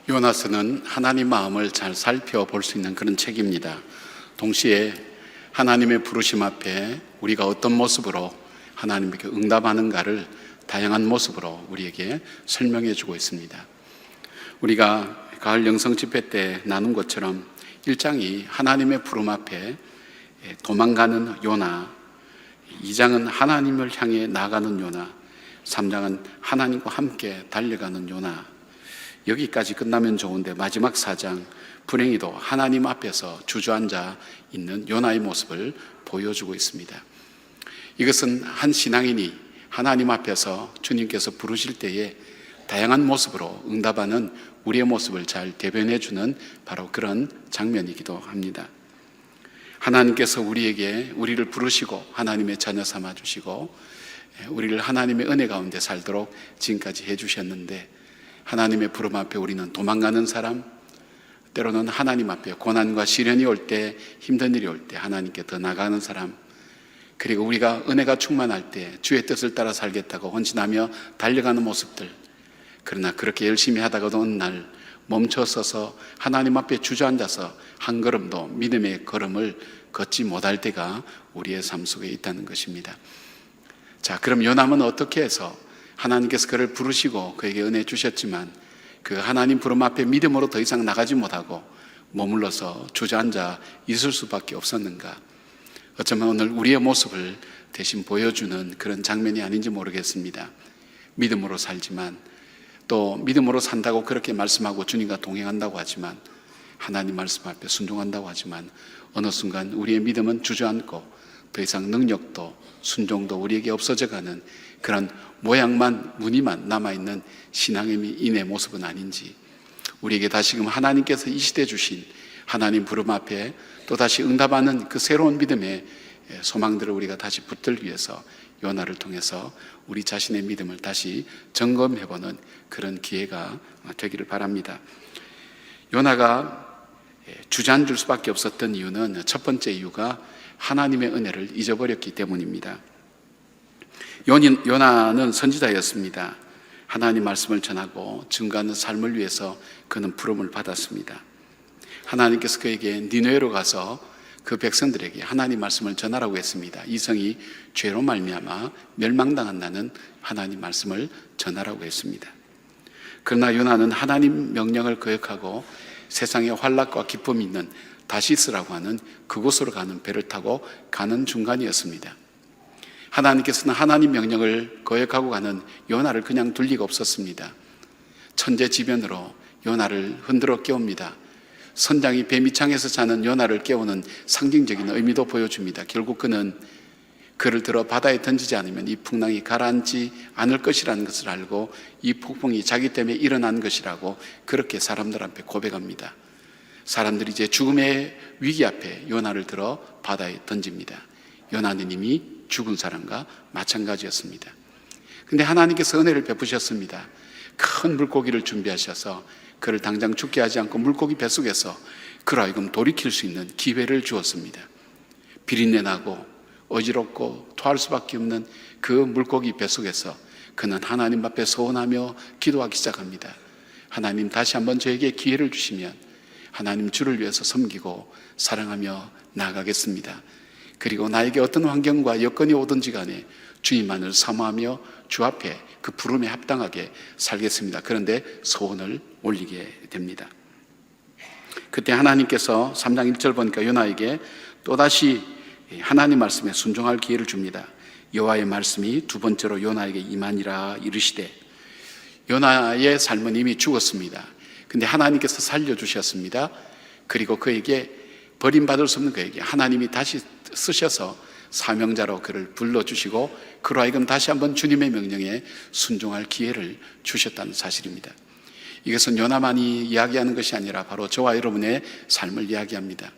요나서는 하나님 마음을 잘 살펴볼 수 있는 그런 책입니다. 동시에 하나님의 부르심 앞에 우리가 어떤 모습으로 하나님께 응답하는가를 다양한 모습으로 우리에게 설명해 주고 있습니다. 우리가 가을 영성 집회 때 나눈 것처럼 1장이 하나님의 부름 앞에 도망가는 요나, 2장은 하나님을 향해 나아가는 요나, 3장은 하나님과 함께 달려가는 요나. 여기까지 끝나면 좋은데 마지막 4장 불행히도 하나님 앞에서 주저앉아 있는 요나의 모습을 보여주고 있습니다. 이것은 한 신앙인이 하나님 앞에서 주님께서 부르실 때에 다양한 모습으로 응답하는 우리의 모습을 잘 대변해 주는 바로 그런 장면이기도 합니다. 하나님께서 우리를 부르시고 하나님의 자녀 삼아 주시고 우리를 하나님의 은혜 가운데 살도록 지금까지 해 주셨는데, 하나님의 부름 앞에 우리는 도망가는 사람, 때로는 하나님 앞에 고난과 시련이 올 때, 힘든 일이 올 때 하나님께 더 나가는 사람, 그리고 우리가 은혜가 충만할 때 주의 뜻을 따라 살겠다고 헌신하며 달려가는 모습들. 그러나 그렇게 열심히 하다가도 어느 날 멈춰서서 하나님 앞에 주저앉아서 한 걸음도 믿음의 걸음을 걷지 못할 때가 우리의 삶 속에 있다는 것입니다. 자, 그럼 요나는 어떻게 해서 하나님께서 그를 부르시고 그에게 은혜 주셨지만 그 하나님 부름 앞에 믿음으로 더 이상 나가지 못하고 머물러서 주저앉아 있을 수밖에 없었는가? 어쩌면 오늘 우리의 모습을 대신 보여주는 그런 장면이 아닌지 모르겠습니다. 믿음으로 살지만, 또 믿음으로 산다고 그렇게 말씀하고 주님과 동행한다고 하지만, 하나님 말씀 앞에 순종한다고 하지만 어느 순간 우리의 믿음은 주저앉고 더 이상 능력도 순종도 우리에게 없어져가는 그런 모양만, 무늬만 남아있는 신앙인의 모습은 아닌지, 우리에게 다시금 하나님께서 이 시대에 주신 하나님 부름 앞에 또다시 응답하는 그 새로운 믿음의 소망들을 우리가 다시 붙들기 위해서 요나를 통해서 우리 자신의 믿음을 다시 점검해보는 그런 기회가 되기를 바랍니다. 요나가 주저앉을 수밖에 없었던 이유는, 첫 번째 이유가 하나님의 은혜를 잊어버렸기 때문입니다. 요나는 선지자였습니다. 하나님 말씀을 전하고 증거하는 삶을 위해서 그는 부름을 받았습니다. 하나님께서 그에게 니느웨로 가서 그 백성들에게 하나님 말씀을 전하라고 했습니다. 이 성이 죄로 말미암아 멸망당한다는 하나님 말씀을 전하라고 했습니다. 그러나 요나는 하나님 명령을 거역하고 세상에 환락과 기쁨이 있는 다시스라고 하는 그곳으로 가는 배를 타고 가는 중간이었습니다. 하나님께서는 하나님 명령을 거역하고 가는 요나를 그냥 둘 리가 없었습니다. 천재지변으로 요나를 흔들어 깨웁니다. 선장이 배 밑창에서 자는 요나를 깨우는 상징적인 의미도 보여줍니다. 결국 그는 그를 들어 바다에 던지지 않으면 이 풍랑이 가라앉지 않을 것이라는 것을 알고 이 폭풍이 자기 때문에 일어난 것이라고 그렇게 사람들 앞에 고백합니다. 사람들이 이제 죽음의 위기 앞에 요나를 들어 바다에 던집니다. 요나는 이미 죽은 사람과 마찬가지였습니다. 근데 하나님께서 은혜를 베푸셨습니다. 큰 물고기를 준비하셔서 그를 당장 죽게 하지 않고 물고기 뱃속에서 그로 하여금 돌이킬 수 있는 기회를 주었습니다. 비린내 나고 어지럽고 토할 수밖에 없는 그 물고기 뱃속에서 그는 하나님 앞에 서원하며 기도하기 시작합니다. 하나님, 다시 한번 저에게 기회를 주시면 하나님 주를 위해서 섬기고 사랑하며 나아가겠습니다. 그리고 나에게 어떤 환경과 여건이 오든지 간에 주님만을 사모하며 주 앞에 그 부름에 합당하게 살겠습니다. 그런데 소원을 올리게 됩니다. 그때 하나님께서 3장 1절 보니까 요나에게 또다시 하나님 말씀에 순종할 기회를 줍니다. 여호와의 말씀이 두 번째로 요나에게 임하니라 이르시되, 요나의 삶은 이미 죽었습니다. 근데 하나님께서 살려주셨습니다. 그리고 그에게, 버림받을 수 없는 그에게 하나님이 다시 쓰셔서 사명자로 그를 불러주시고 그로 하여금 다시 한번 주님의 명령에 순종할 기회를 주셨다는 사실입니다. 이것은 요나만이 이야기하는 것이 아니라 바로 저와 여러분의 삶을 이야기합니다.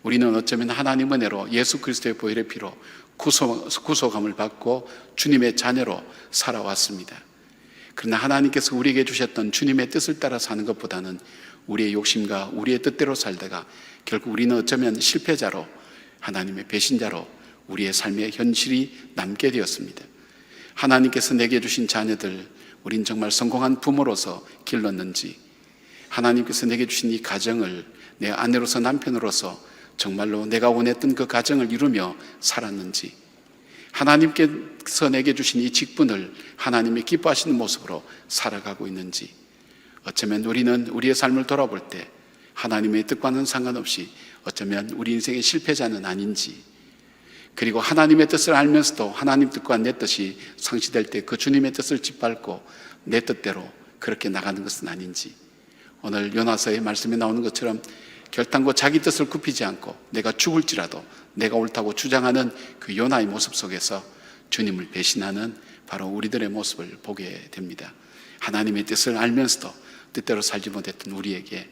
우리는 어쩌면 하나님 은혜로 예수 그리스도의 보혈의 피로 구속함을 받고 주님의 자녀로 살아왔습니다. 그러나 하나님께서 우리에게 주셨던 주님의 뜻을 따라 사는 것보다는 우리의 욕심과 우리의 뜻대로 살다가 결국 우리는 어쩌면 실패자로, 하나님의 배신자로 우리의 삶의 현실이 남게 되었습니다. 하나님께서 내게 주신 자녀들, 우린 정말 성공한 부모로서 길렀는지, 하나님께서 내게 주신 이 가정을 내 아내로서 남편으로서 정말로 내가 원했던 그 가정을 이루며 살았는지, 하나님께서 내게 주신 이 직분을 하나님이 기뻐하시는 모습으로 살아가고 있는지, 어쩌면 우리는 우리의 삶을 돌아볼 때 하나님의 뜻과는 상관없이 어쩌면 우리 인생의 실패자는 아닌지, 그리고 하나님의 뜻을 알면서도 하나님 뜻과 내 뜻이 상시될 때 그 주님의 뜻을 짓밟고 내 뜻대로 그렇게 나가는 것은 아닌지, 오늘 요나서의 말씀에 나오는 것처럼 결단코 자기 뜻을 굽히지 않고 내가 죽을지라도 내가 옳다고 주장하는 그 요나의 모습 속에서 주님을 배신하는 바로 우리들의 모습을 보게 됩니다. 하나님의 뜻을 알면서도 뜻대로 살지 못했던 우리에게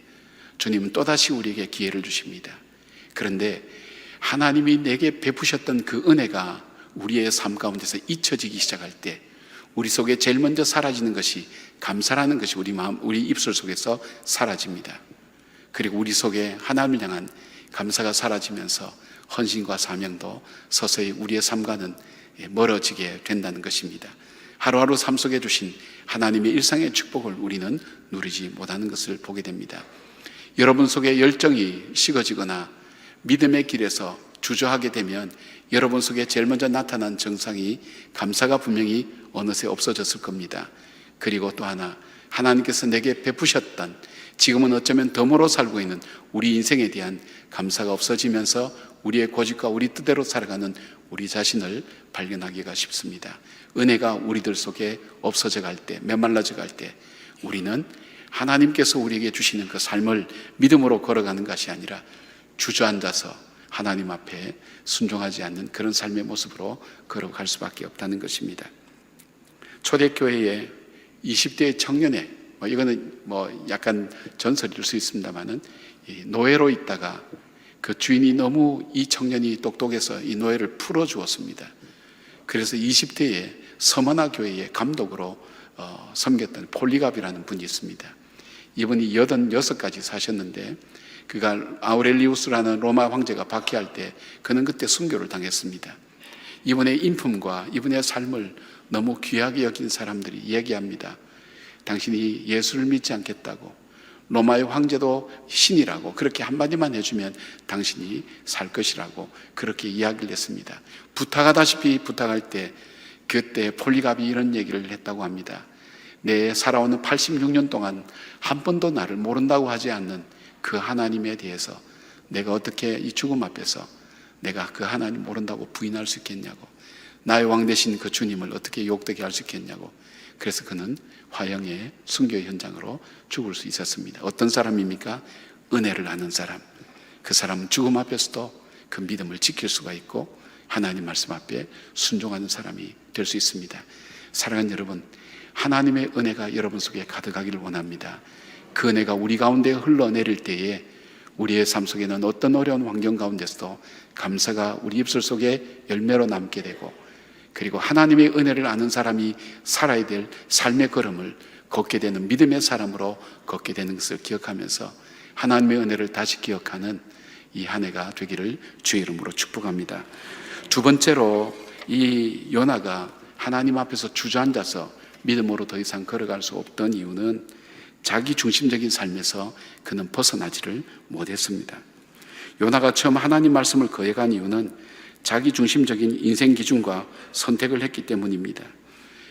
주님은 또다시 우리에게 기회를 주십니다. 그런데 하나님이 내게 베푸셨던 그 은혜가 우리의 삶 가운데서 잊혀지기 시작할 때 우리 속에 제일 먼저 사라지는 것이 감사라는 것이 우리 마음, 우리 입술 속에서 사라집니다. 그리고 우리 속에 하나님을 향한 감사가 사라지면서 헌신과 사명도 서서히 우리의 삶과는 멀어지게 된다는 것입니다. 하루하루 삶 속에 주신 하나님의 일상의 축복을 우리는 누리지 못하는 것을 보게 됩니다. 여러분 속에 열정이 식어지거나 믿음의 길에서 주저하게 되면 여러분 속에 제일 먼저 나타난 증상이 감사가 분명히 어느새 없어졌을 겁니다. 그리고 또 하나, 하나님께서 내게 베푸셨던, 지금은 어쩌면 덤으로 살고 있는 우리 인생에 대한 감사가 없어지면서 우리의 고집과 우리 뜻대로 살아가는 우리 자신을 발견하기가 쉽습니다. 은혜가 우리들 속에 없어져 갈 때, 메말라져 갈 때 우리는 하나님께서 우리에게 주시는 그 삶을 믿음으로 걸어가는 것이 아니라 주저앉아서 하나님 앞에 순종하지 않는 그런 삶의 모습으로 걸어갈 수밖에 없다는 것입니다. 초대교회의 20대의 청년의, 이거는 약간 전설일 수 있습니다만은, 노예로 있다가 그 주인이 너무 이 청년이 똑똑해서 이 노예를 풀어주었습니다. 그래서 20대에 서머나 교회의 감독으로 섬겼던 폴리갑이라는 분이 있습니다. 이분이 86까지 사셨는데, 그가 아우렐리우스라는 로마 황제가 박해할 때 그는 그때 순교를 당했습니다. 이분의 인품과 이분의 삶을 너무 귀하게 여긴 사람들이 얘기합니다. 당신이 예수를 믿지 않겠다고, 로마의 황제도 신이라고 그렇게 한마디만 해주면 당신이 살 것이라고 그렇게 이야기를 했습니다. 부탁하다시피 부탁할 때 그때 폴리갑이 이런 얘기를 했다고 합니다. 내 살아오는 86년 동안 한 번도 나를 모른다고 하지 않는 그 하나님에 대해서 내가 어떻게 이 죽음 앞에서 내가 그 하나님 모른다고 부인할 수 있겠냐고, 나의 왕 되신 그 주님을 어떻게 욕되게 할 수 있겠냐고. 그래서 그는 화형의 순교 현장으로 죽을 수 있었습니다. 어떤 사람입니까? 은혜를 아는 사람. 그 사람은 죽음 앞에서도 그 믿음을 지킬 수가 있고 하나님 말씀 앞에 순종하는 사람이 될 수 있습니다. 사랑하는 여러분, 하나님의 은혜가 여러분 속에 가득하기를 원합니다. 그 은혜가 우리 가운데 흘러내릴 때에 우리의 삶 속에는 어떤 어려운 환경 가운데서도 감사가 우리 입술 속에 열매로 남게 되고, 그리고 하나님의 은혜를 아는 사람이 살아야 될 삶의 걸음을 걷게 되는 믿음의 사람으로 걷게 되는 것을 기억하면서 하나님의 은혜를 다시 기억하는 이 한 해가 되기를 주의 이름으로 축복합니다. 두 번째로, 이 요나가 하나님 앞에서 주저앉아서 믿음으로 더 이상 걸어갈 수 없던 이유는 자기 중심적인 삶에서 그는 벗어나지를 못했습니다. 요나가 처음 하나님 말씀을 거역한 이유는 자기 중심적인 인생 기준과 선택을 했기 때문입니다.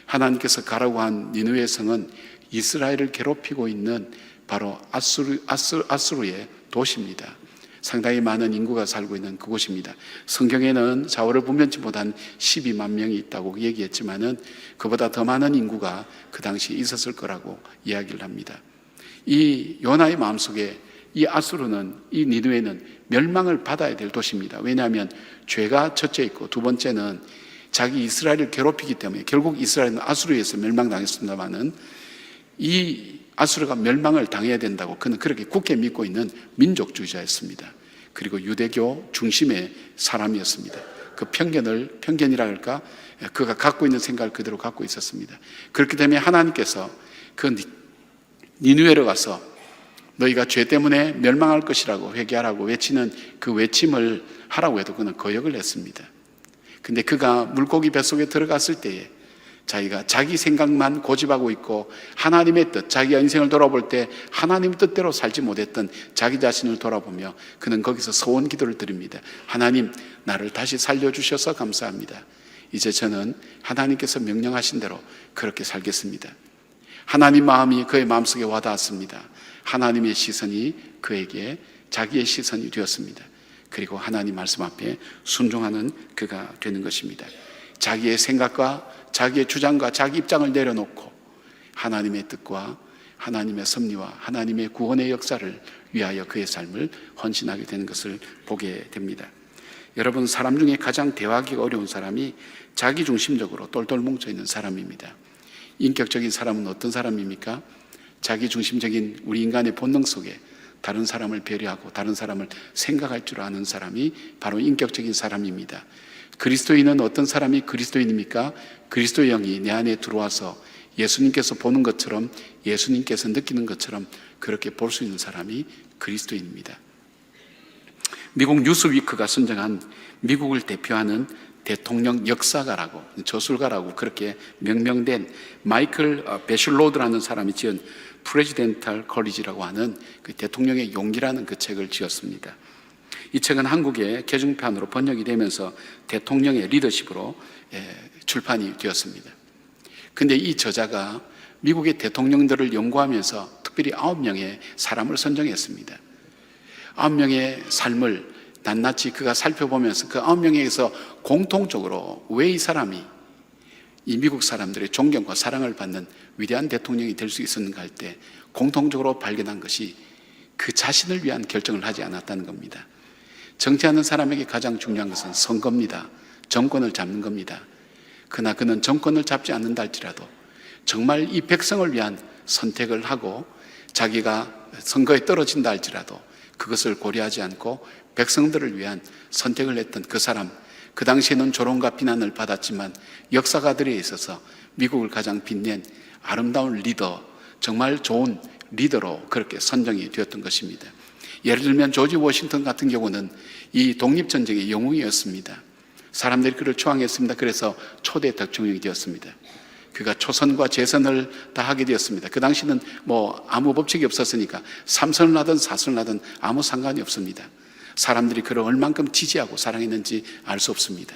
하나님께서 가라고 한 니느웨 성은 이스라엘을 괴롭히고 있는 바로 아수르의 도시입니다. 상당히 많은 인구가 살고 있는 그곳입니다. 성경에는 자오를 분변치 못한 12만 명이 있다고 얘기했지만은 그보다 더 많은 인구가 그 당시에 있었을 거라고 이야기를 합니다. 이 요나의 마음속에 이 아수르는, 이 니느웨는 멸망을 받아야 될 도시입니다. 왜냐하면 죄가 첫째 있고 두 번째는 자기 이스라엘을 괴롭히기 때문에 결국 이스라엘은 아수르에 의해서 멸망당했습니다마는 이 아수르가 멸망을 당해야 된다고 그는 그렇게 굳게 믿고 있는 민족주의자였습니다. 그리고 유대교 중심의 사람이었습니다. 그 편견이라 할까? 그가 갖고 있는 생각을 그대로 갖고 있었습니다. 그렇기 때문에 하나님께서 그 니느웨로 가서 너희가 죄 때문에 멸망할 것이라고 회개하라고 외치는 그 외침을 하라고 해도 그는 거역을 했습니다. 근데 그가 물고기 뱃속에 들어갔을 때에 자기가 자기 생각만 고집하고 있고 하나님의 뜻, 자기가 인생을 돌아볼 때 하나님 뜻대로 살지 못했던 자기 자신을 돌아보며 그는 거기서 소원 기도를 드립니다. 하나님, 나를 다시 살려주셔서 감사합니다. 이제 저는 하나님께서 명령하신 대로 그렇게 살겠습니다. 하나님 마음이 그의 마음속에 와닿았습니다. 하나님의 시선이 그에게 자기의 시선이 되었습니다. 그리고 하나님 말씀 앞에 순종하는 그가 되는 것입니다. 자기의 생각과 자기의 주장과 자기 입장을 내려놓고 하나님의 뜻과 하나님의 섭리와 하나님의 구원의 역사를 위하여 그의 삶을 헌신하게 되는 것을 보게 됩니다. 여러분, 사람 중에 가장 대화하기가 어려운 사람이 자기중심적으로 똘똘 뭉쳐있는 사람입니다. 인격적인 사람은 어떤 사람입니까? 자기중심적인 우리 인간의 본능 속에 다른 사람을 배려하고 다른 사람을 생각할 줄 아는 사람이 바로 인격적인 사람입니다. 그리스도인은 어떤 사람이 그리스도인입니까? 그리스도의 영이 내 안에 들어와서 예수님께서 보는 것처럼, 예수님께서 느끼는 것처럼 그렇게 볼 수 있는 사람이 그리스도인입니다. 미국 뉴스위크가 선정한 미국을 대표하는 대통령 역사가라고, 저술가라고 그렇게 명명된 마이클 베슐로드라는 사람이 지은 프레지덴탈 커리지라고 하는 그 대통령의 용기라는 그 책을 지었습니다. 이 책은 한국의 개중판으로 번역이 되면서 대통령의 리더십으로 출판이 되었습니다. 근데 이 저자가 미국의 대통령들을 연구하면서 특별히 9명의 사람을 선정했습니다. 9명의 삶을 낱낱이 그가 살펴보면서 그 9명에게서 공통적으로 왜 이 사람이 이 미국 사람들의 존경과 사랑을 받는 위대한 대통령이 될 수 있었는가 할 때 공통적으로 발견한 것이 그 자신을 위한 결정을 하지 않았다는 겁니다. 정치하는 사람에게 가장 중요한 것은 선거입니다. 정권을 잡는 겁니다. 그러나 그는 정권을 잡지 않는다 할지라도 정말 이 백성을 위한 선택을 하고 자기가 선거에 떨어진다 할지라도 그것을 고려하지 않고 백성들을 위한 선택을 했던 그 사람, 그 당시에는 조롱과 비난을 받았지만 역사가들에 있어서 미국을 가장 빛낸 아름다운 리더, 정말 좋은 리더로 그렇게 선정이 되었던 것입니다. 예를 들면 조지 워싱턴 같은 경우는 이 독립전쟁의 영웅이었습니다. 사람들이 그를 추앙했습니다. 그래서 초대 대통령이 되었습니다. 그가 초선과 재선을 다 하게 되었습니다. 그 당시는 아무 법칙이 없었으니까 3선을 하든 4선을 하든 아무 상관이 없습니다. 사람들이 그를 얼만큼 지지하고 사랑했는지 알 수 없습니다.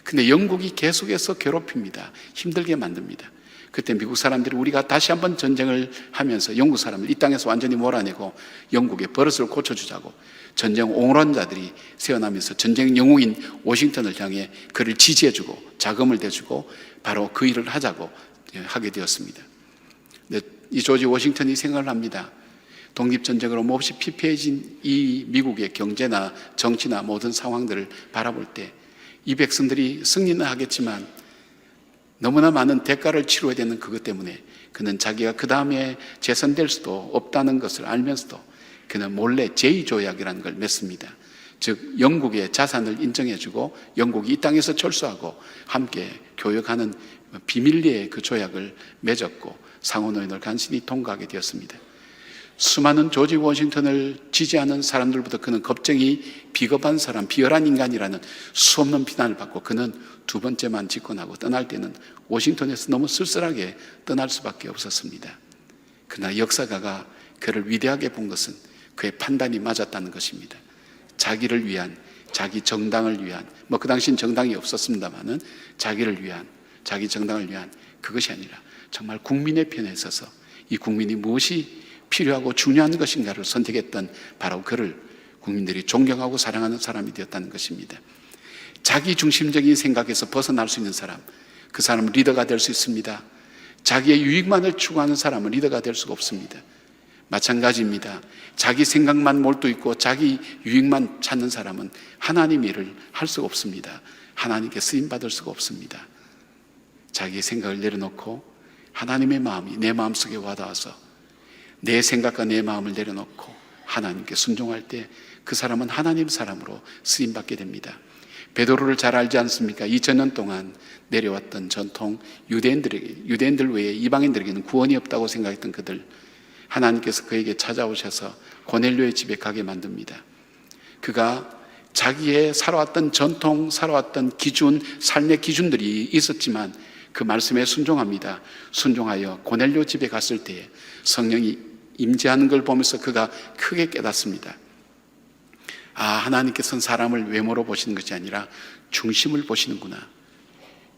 근데 영국이 계속해서 괴롭힙니다. 힘들게 만듭니다. 그때 미국 사람들이 우리가 다시 한번 전쟁을 하면서 영국 사람을 이 땅에서 완전히 몰아내고 영국의 버릇을 고쳐주자고 전쟁 옹호론자들이 세어나면서 전쟁 영웅인 워싱턴을 향해 그를 지지해주고 자금을 대주고 바로 그 일을 하자고 하게 되었습니다. 이 조지 워싱턴이 생각을 합니다. 독립전쟁으로 몹시 피폐해진 이 미국의 경제나 정치나 모든 상황들을 바라볼 때 이 백성들이 승리는 하겠지만 너무나 많은 대가를 치러야 되는 그것 때문에 그는 자기가 그 다음에 재선될 수도 없다는 것을 알면서도 그는 몰래 제2조약이라는 걸 맺습니다. 즉 영국의 자산을 인정해주고 영국이 이 땅에서 철수하고 함께 교역하는 비밀리에 그 조약을 맺었고 상원의원을 간신히 통과하게 되었습니다. 수많은 조지 워싱턴을 지지하는 사람들부터 그는 겁쟁이, 비겁한 사람, 비열한 인간이라는 수없는 비난을 받고 그는 두 번째만 집권하고 떠날 때는 워싱턴에서 너무 쓸쓸하게 떠날 수밖에 없었습니다. 그러나 역사가가 그를 위대하게 본 것은 그의 판단이 맞았다는 것입니다. 자기를 위한, 자기 정당을 위한, 그 당시엔 정당이 없었습니다만은 자기를 위한, 자기 정당을 위한 그것이 아니라 정말 국민의 편에 서서 이 국민이 무엇이 필요하고 중요한 것인가를 선택했던 바로 그를 국민들이 존경하고 사랑하는 사람이 되었다는 것입니다. 자기 중심적인 생각에서 벗어날 수 있는 사람, 그 사람은 리더가 될 수 있습니다. 자기의 유익만을 추구하는 사람은 리더가 될 수가 없습니다. 마찬가지입니다. 자기 생각만 몰두 있고 자기 유익만 찾는 사람은 하나님 일을 할 수가 없습니다. 하나님께 쓰임받을 수가 없습니다. 자기의 생각을 내려놓고 하나님의 마음이 내 마음속에 와닿아서 내 생각과 내 마음을 내려놓고 하나님께 순종할 때 그 사람은 하나님 사람으로 쓰임받게 됩니다. 베드로를 잘 알지 않습니까? 2000년 동안 내려왔던 전통 유대인들 외에 이방인들에게는 구원이 없다고 생각했던 그들, 하나님께서 그에게 찾아오셔서 고넬료의 집에 가게 만듭니다. 그가 자기의 살아왔던 전통, 살아왔던 기준, 삶의 기준들이 있었지만 그 말씀에 순종합니다. 순종하여 고넬료 집에 갔을 때에 성령이 임재하는 걸 보면서 그가 크게 깨닫습니다. 하나님께서는 사람을 외모로 보시는 것이 아니라 중심을 보시는구나.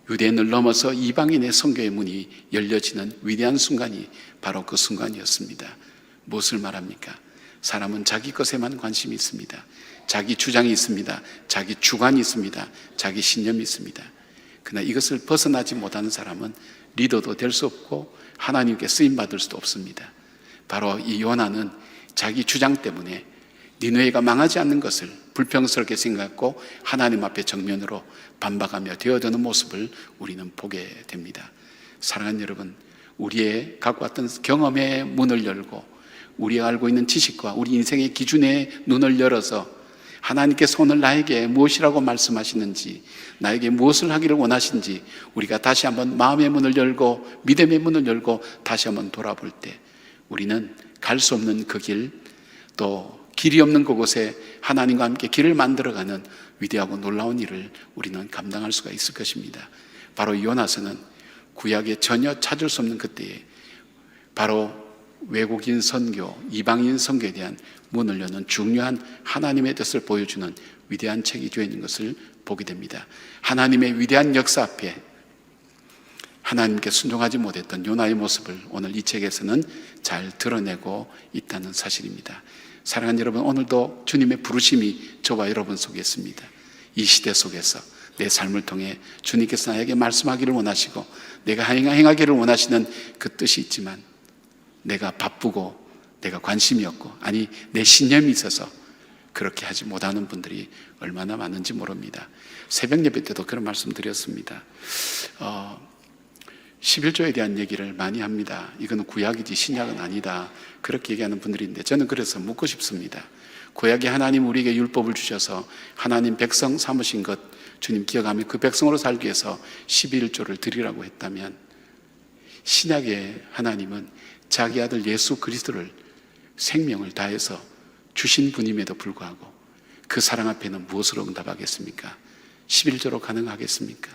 유대인을 넘어서 이방인의 선교의 문이 열려지는 위대한 순간이 바로 그 순간이었습니다. 무엇을 말합니까? 사람은 자기 것에만 관심이 있습니다. 자기 주장이 있습니다. 자기 주관이 있습니다. 자기 신념이 있습니다. 그러나 이것을 벗어나지 못하는 사람은 리더도 될 수 없고 하나님께 쓰임받을 수도 없습니다. 바로 이 요나는 자기 주장 때문에 니느웨가 망하지 않는 것을 불평스럽게 생각하고 하나님 앞에 정면으로 반박하며 되어드는 모습을 우리는 보게 됩니다. 사랑하는 여러분, 우리의 갖고 왔던 경험의 문을 열고 우리가 알고 있는 지식과 우리 인생의 기준의 눈을 열어서 하나님께서 오늘 나에게 무엇이라고 말씀하시는지, 나에게 무엇을 하기를 원하시는지 우리가 다시 한번 마음의 문을 열고 믿음의 문을 열고 다시 한번 돌아볼 때 우리는 갈 수 없는 그 길, 또 길이 없는 그곳에 하나님과 함께 길을 만들어가는 위대하고 놀라운 일을 우리는 감당할 수가 있을 것입니다. 바로 요나서는 구약에 전혀 찾을 수 없는 그때에 바로 외국인 선교, 이방인 선교에 대한 문을 여는 중요한 하나님의 뜻을 보여주는 위대한 책이 되어 있는 것을 보게 됩니다. 하나님의 위대한 역사 앞에 하나님께 순종하지 못했던 요나의 모습을 오늘 이 책에서는 잘 드러내고 있다는 사실입니다. 사랑하는 여러분, 오늘도 주님의 부르심이 저와 여러분 속에 있습니다. 이 시대 속에서 내 삶을 통해 주님께서 나에게 말씀하기를 원하시고 내가 행하기를 원하시는 그 뜻이 있지만 내가 바쁘고 내가 관심이 없고 내 신념이 있어서 그렇게 하지 못하는 분들이 얼마나 많은지 모릅니다. 새벽 예배 때도 그런 말씀 드렸습니다. 11조에 대한 얘기를 많이 합니다. 이거는 구약이지 신약은 아니다, 그렇게 얘기하는 분들이 있는데 저는 그래서 묻고 싶습니다. 구약에 하나님 우리에게 율법을 주셔서 하나님 백성 삼으신 것 주님 기억하며 그 백성으로 살기 위해서 11조를 드리라고 했다면 신약의 하나님은 자기 아들 예수 그리스도를 생명을 다해서 주신 분임에도 불구하고 그 사랑 앞에는 무엇으로 응답하겠습니까? 11조로 가능하겠습니까?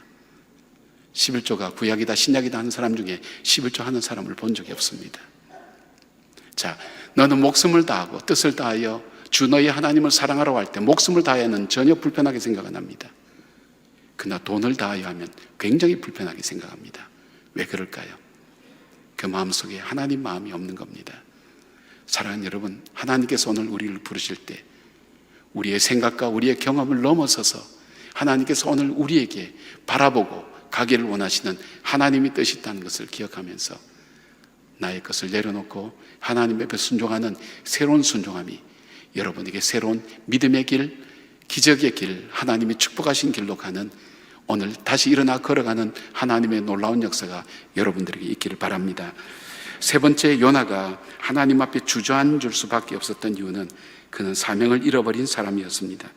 11조가 구약이다 신약이다 하는 사람 중에 11조 하는 사람을 본 적이 없습니다. 자, 너는 목숨을 다하고 뜻을 다하여 주 너희 하나님을 사랑하라고 할 때 목숨을 다하여는 전혀 불편하게 생각 안 합니다. 그러나 돈을 다하여 하면 굉장히 불편하게 생각합니다. 왜 그럴까요? 그 마음속에 하나님 마음이 없는 겁니다. 사랑하는 여러분, 하나님께서 오늘 우리를 부르실 때 우리의 생각과 우리의 경험을 넘어서서 하나님께서 오늘 우리에게 바라보고 가기를 원하시는 하나님의 뜻이 있다는 것을 기억하면서 나의 것을 내려놓고 하나님 앞에 순종하는 새로운 순종함이 여러분에게 새로운 믿음의 길, 기적의 길, 하나님이 축복하신 길로 가는 오늘 다시 일어나 걸어가는 하나님의 놀라운 역사가 여러분들에게 있기를 바랍니다. 세 번째, 요나가 하나님 앞에 주저앉을 수밖에 없었던 이유는 그는 사명을 잃어버린 사람이었습니다.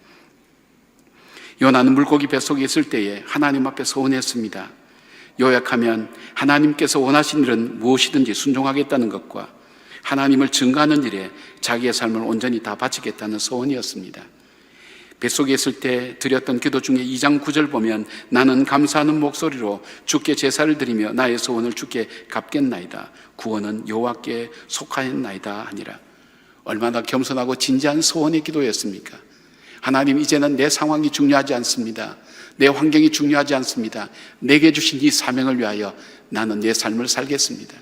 요나는 물고기 뱃속에 있을 때에 하나님 앞에 서원했습니다. 요약하면 하나님께서 원하신 일은 무엇이든지 순종하겠다는 것과 하나님을 증거하는 일에 자기의 삶을 온전히 다 바치겠다는 소원이었습니다. 뱃속에 있을 때 드렸던 기도 중에 2장 9절 보면 나는 감사하는 목소리로 주께 제사를 드리며 나의 소원을 주께 갚겠나이다. 구원은 여호와께 속하였나이다 하니라. 얼마나 겸손하고 진지한 소원의 기도였습니까? 하나님, 이제는 내 상황이 중요하지 않습니다. 내 환경이 중요하지 않습니다. 내게 주신 이 사명을 위하여 나는 내 삶을 살겠습니다.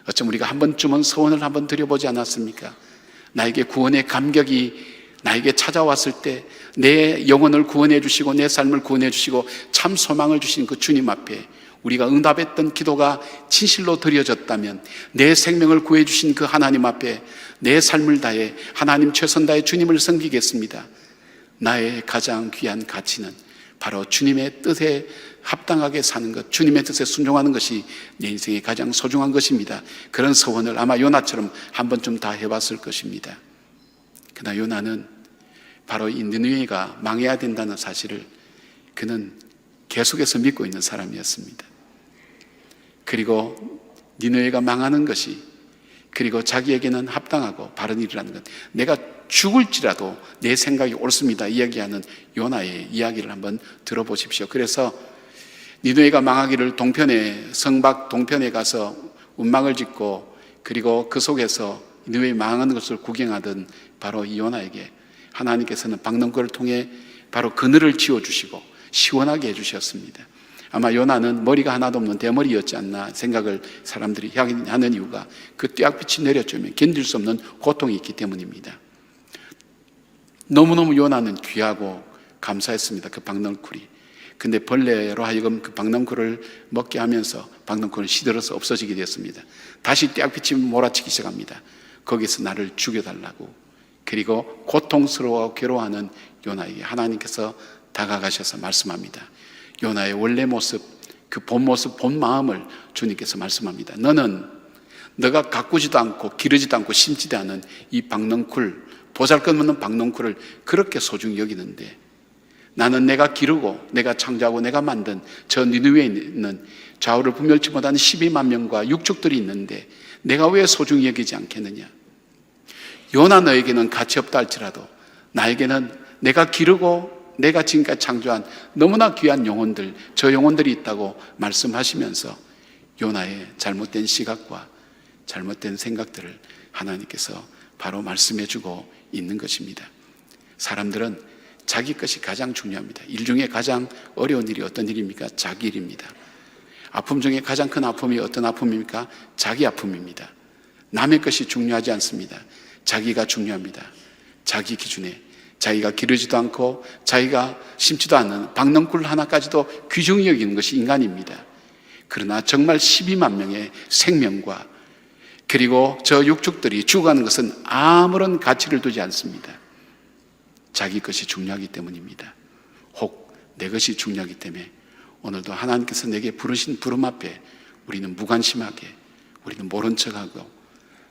어쩜 우리가 한 번쯤은 소원을 한번 드려보지 않았습니까? 나에게 구원의 감격이 나에게 찾아왔을 때 내 영혼을 구원해 주시고 내 삶을 구원해 주시고 참 소망을 주신 그 주님 앞에 우리가 응답했던 기도가 진실로 드려졌다면 내 생명을 구해 주신 그 하나님 앞에 내 삶을 다해 하나님 최선 다해 주님을 섬기겠습니다. 나의 가장 귀한 가치는 바로 주님의 뜻에 합당하게 사는 것, 주님의 뜻에 순종하는 것이 내 인생의 가장 소중한 것입니다. 그런 소원을 아마 요나처럼 한 번쯤 다 해봤을 것입니다. 그러나 요나는 바로 이 니느웨가 망해야 된다는 사실을 그는 계속해서 믿고 있는 사람이었습니다. 그리고 니느웨가 망하는 것이, 그리고 자기에게는 합당하고 바른 일이라는 것, 내가 죽을지라도 내 생각이 옳습니다 이야기하는 요나의 이야기를 한번 들어보십시오. 그래서 니느웨가 망하기를 동편에, 성박 동편에 가서 운막을 짓고 그리고 그 속에서 니느웨 망하는 것을 구경하던 바로 이 요나에게 하나님께서는 박능골을 통해 바로 그늘을 지어주시고 시원하게 해주셨습니다. 아마 요나는 머리가 하나도 없는 대머리였지 않나 생각을 사람들이 하는 이유가 그 뙤약빛이 내려주면 견딜 수 없는 고통이 있기 때문입니다. 너무너무 요나는 귀하고 감사했습니다. 그 박넝쿨이. 근데 벌레로 하여금 그 박넝쿨을 먹게 하면서 박넝쿨은 시들어서 없어지게 되었습니다. 다시 뙤약빛이 몰아치기 시작합니다. 거기서 나를 죽여달라고. 그리고 고통스러워 괴로워하는 요나에게 하나님께서 다가가셔서 말씀합니다. 요나의 원래 모습, 그 본 모습, 본 마음을 주님께서 말씀합니다. 너는 너가 가꾸지도 않고 기르지도 않고 심지도 않은 이 박넝쿨, 보잘것없는 박넝쿨을 그렇게 소중히 여기는데 나는 내가 기르고 내가 창조하고 내가 만든 저 니느웨에 있는 좌우를 분별치 못하는 12만 명과 육축들이 있는데 내가 왜 소중히 여기지 않겠느냐. 요나 너에게는 가치 없다 할지라도 나에게는 내가 기르고 내가 지금까지 창조한 너무나 귀한 영혼들, 저 영혼들이 있다고 말씀하시면서 요나의 잘못된 시각과 잘못된 생각들을 하나님께서 바로 말씀해주고 있는 것입니다. 사람들은 자기 것이 가장 중요합니다. 일 중에 가장 어려운 일이 어떤 일입니까? 자기 일입니다. 아픔 중에 가장 큰 아픔이 어떤 아픔입니까? 자기 아픔입니다. 남의 것이 중요하지 않습니다. 자기가 중요합니다. 자기 기준에 자기가 기르지도 않고 자기가 심지도 않는 박넝쿨 하나까지도 귀중히 여기는 것이 인간입니다. 그러나 정말 12만 명의 생명과 그리고 저 육축들이 죽어가는 것은 아무런 가치를 두지 않습니다. 자기 것이 중요하기 때문입니다. 혹 내 것이 중요하기 때문에 오늘도 하나님께서 내게 부르신 부름 앞에 우리는 무관심하게, 우리는 모른 척하고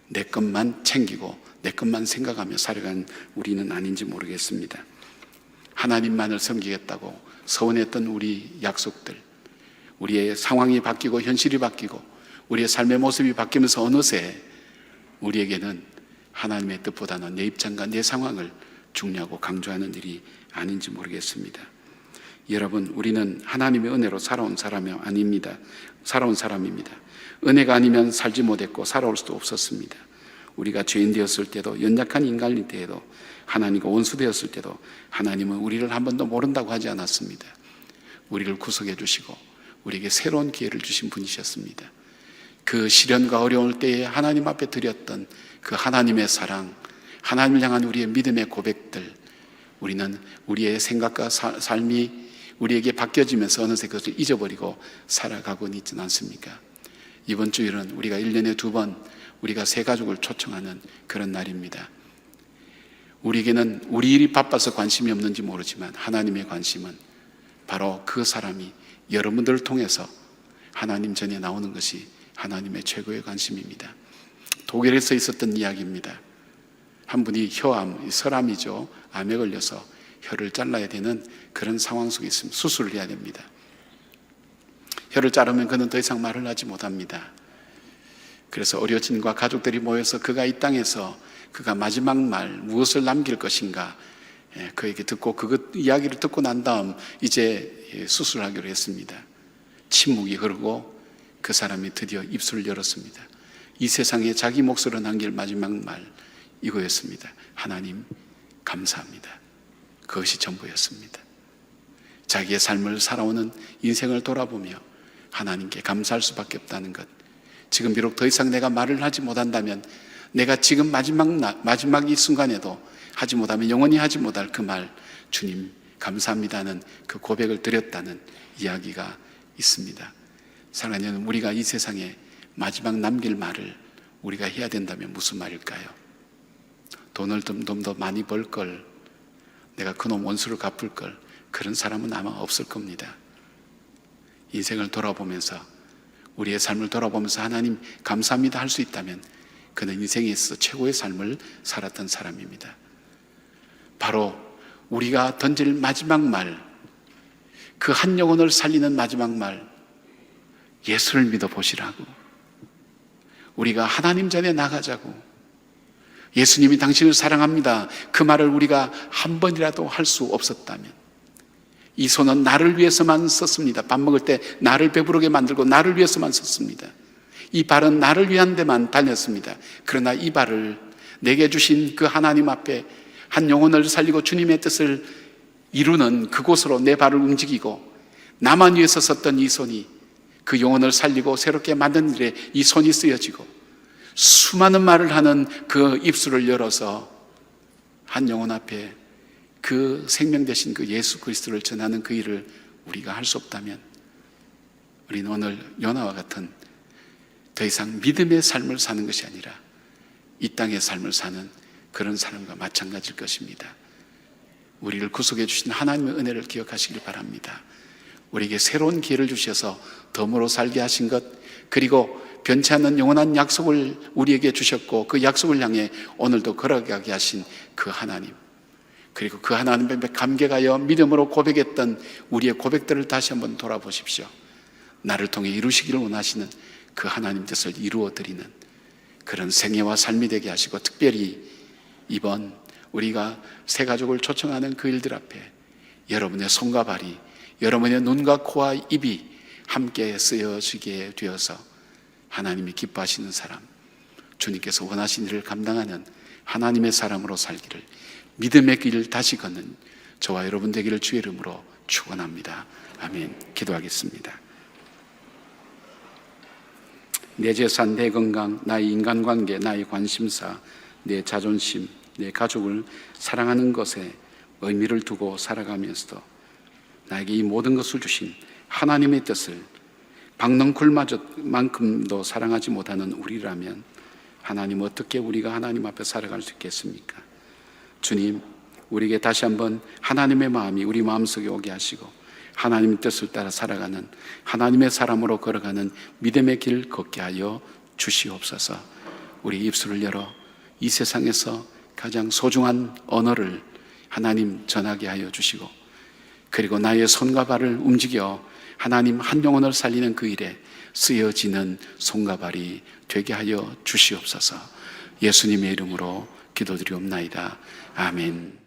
내 것만 챙기고 내 것만 생각하며 살아가는 우리는 아닌지 모르겠습니다. 하나님만을 섬기겠다고 서원했던 우리 약속들, 우리의 상황이 바뀌고 현실이 바뀌고 우리의 삶의 모습이 바뀌면서 어느새 우리에게는 하나님의 뜻보다는 내 입장과 내 상황을 중요하고 강조하는 일이 아닌지 모르겠습니다. 여러분, 우리는 하나님의 은혜로 살아온 사람이 아닙니다. 살아온 사람입니다. 은혜가 아니면 살지 못했고 살아올 수도 없었습니다. 우리가 죄인 되었을 때도, 연약한 인간일 때에도, 하나님과 원수 되었을 때도 하나님은 우리를 한 번도 모른다고 하지 않았습니다. 우리를 구속해 주시고 우리에게 새로운 기회를 주신 분이셨습니다. 그 시련과 어려울 때에 하나님 앞에 드렸던 그 하나님의 사랑, 하나님을 향한 우리의 믿음의 고백들, 우리는 우리의 생각과 삶이 우리에게 바뀌어지면서 어느새 그것을 잊어버리고 살아가고는 있지는 않습니까? 이번 주일은 우리가 1년에 2번 우리가 새 가족을 초청하는 그런 날입니다. 우리에게는 우리 일이 바빠서 관심이 없는지 모르지만 하나님의 관심은 바로 그 사람이 여러분들을 통해서 하나님 전에 나오는 것이 하나님의 최고의 관심입니다. 독일에서 있었던 이야기입니다. 한 분이 혀암, 설암이죠. 암에 걸려서 혀를 잘라야 되는 그런 상황 속에 있습니다. 수술을 해야 됩니다. 혀를 자르면 그는 더 이상 말을 하지 못합니다. 그래서 어려진과 가족들이 모여서 그가 이 땅에서 그가 마지막 말 무엇을 남길 것인가 그에게 듣고 그 이야기를 듣고 난 다음 이제 수술하기로 했습니다. 침묵이 흐르고 그 사람이 드디어 입술을 열었습니다. 이 세상에 자기 몫으로 남길 마지막 말 이거였습니다. 하나님 감사합니다. 그것이 전부였습니다. 자기의 삶을 살아오는 인생을 돌아보며 하나님께 감사할 수밖에 없다는 것. 지금 비록 더 이상 내가 말을 하지 못한다면 내가 지금 마지막 이 순간에도 하지 못하면 영원히 하지 못할 그 말, 주님 감사합니다는 그 고백을 드렸다는 이야기가 있습니다. 사랑하는 여러분, 우리가 이 세상에 마지막 남길 말을 우리가 해야 된다면 무슨 말일까요? 돈을 좀 더 많이 벌 걸, 내가 그놈 원수를 갚을 걸, 그런 사람은 아마 없을 겁니다. 인생을 돌아보면서 우리의 삶을 돌아보면서 하나님 감사합니다 할 수 있다면 그는 인생에 있어서 최고의 삶을 살았던 사람입니다. 바로 우리가 던질 마지막 말, 그 한 영혼을 살리는 마지막 말, 예수를 믿어보시라고, 우리가 하나님 전에 나가자고, 예수님이 당신을 사랑합니다 그 말을 우리가 한 번이라도 할 수 없었다면, 이 손은 나를 위해서만 썼습니다. 밥 먹을 때 나를 배부르게 만들고 나를 위해서만 썼습니다. 이 발은 나를 위한 데만 달렸습니다. 그러나 이 발을 내게 주신 그 하나님 앞에 한 영혼을 살리고 주님의 뜻을 이루는 그곳으로 내 발을 움직이고, 나만 위해서 썼던 이 손이 그 영혼을 살리고 새롭게 만든 일에 이 손이 쓰여지고, 수많은 말을 하는 그 입술을 열어서 한 영혼 앞에 그 생명 되신 그 예수 그리스도를 전하는 그 일을 우리가 할 수 없다면, 우리는 오늘 요나와 같은 더 이상 믿음의 삶을 사는 것이 아니라 이 땅의 삶을 사는 그런 사람과 마찬가지일 것입니다. 우리를 구속해 주신 하나님의 은혜를 기억하시길 바랍니다. 우리에게 새로운 기회를 주셔서 덤으로 살게 하신 것, 그리고 변치 않는 영원한 약속을 우리에게 주셨고 그 약속을 향해 오늘도 걸어가게 하신 그 하나님, 그리고 그 하나님에 감격하여 믿음으로 고백했던 우리의 고백들을 다시 한번 돌아보십시오. 나를 통해 이루시기를 원하시는 그 하나님 뜻을 이루어드리는 그런 생애와 삶이 되게 하시고, 특별히 이번 우리가 새 가족을 초청하는 그 일들 앞에 여러분의 손과 발이, 여러분의 눈과 코와 입이 함께 쓰여지게 되어서 하나님이 기뻐하시는 사람, 주님께서 원하신 일을 감당하는 하나님의 사람으로 살기를, 믿음의 길을 다시 걷는 저와 여러분 되기를 주의 이름으로 축원합니다. 아멘. 기도하겠습니다. 내 재산, 내 건강, 나의 인간관계, 나의 관심사, 내 자존심, 내 가족을 사랑하는 것에 의미를 두고 살아가면서도 나에게 이 모든 것을 주신 하나님의 뜻을 박넝쿨만큼도 사랑하지 못하는 우리라면 하나님, 어떻게 우리가 하나님 앞에 살아갈 수 있겠습니까? 주님, 우리에게 다시 한번 하나님의 마음이 우리 마음속에 오게 하시고 하나님의 뜻을 따라 살아가는 하나님의 사람으로 걸어가는 믿음의 길 걷게 하여 주시옵소서. 우리 입술을 열어 이 세상에서 가장 소중한 언어를 하나님 전하게 하여 주시고, 그리고 나의 손과 발을 움직여 하나님 한 영혼을 살리는 그 일에 쓰여지는 손과 발이 되게 하여 주시옵소서. 예수님의 이름으로 기도드리옵나이다. 아멘.